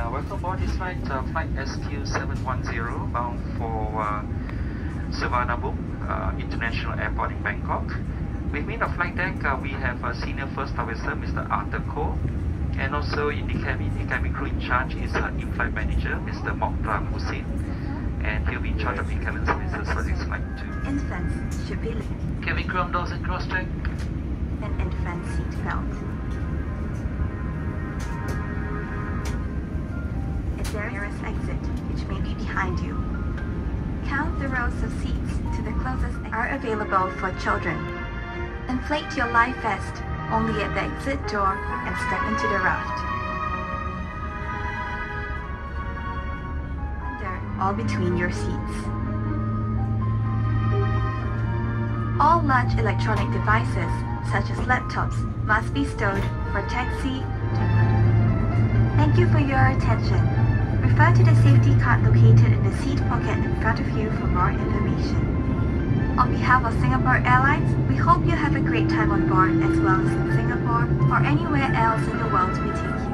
welcome aboard this flight, flight SQ710, bound for Suvarnabhumi International Airport in Bangkok. With me in the flight deck, we have Senior First Officer Mr. Arthur Koh, and also in the cabin crew in charge is in-flight manager Mr. Mokhtar Hussain, and he'll be in charge of the cabin services for this flight too. Infants should be Cabin crew doors and cross-check. an infant seat belt. The nearest exit, which may be behind you. Count the rows of seats to the closest are available for children. Inflate your life vest only at the exit door and step into the raft. Under all between your seats. All large electronic devices, such as laptops, must be stowed for taxi. Thank you for your attention. Refer to the safety card located in the seat pocket in front of you for more information. On behalf of Singapore Airlines, we hope you have a great time on board as well as in Singapore or anywhere else in the world we take you.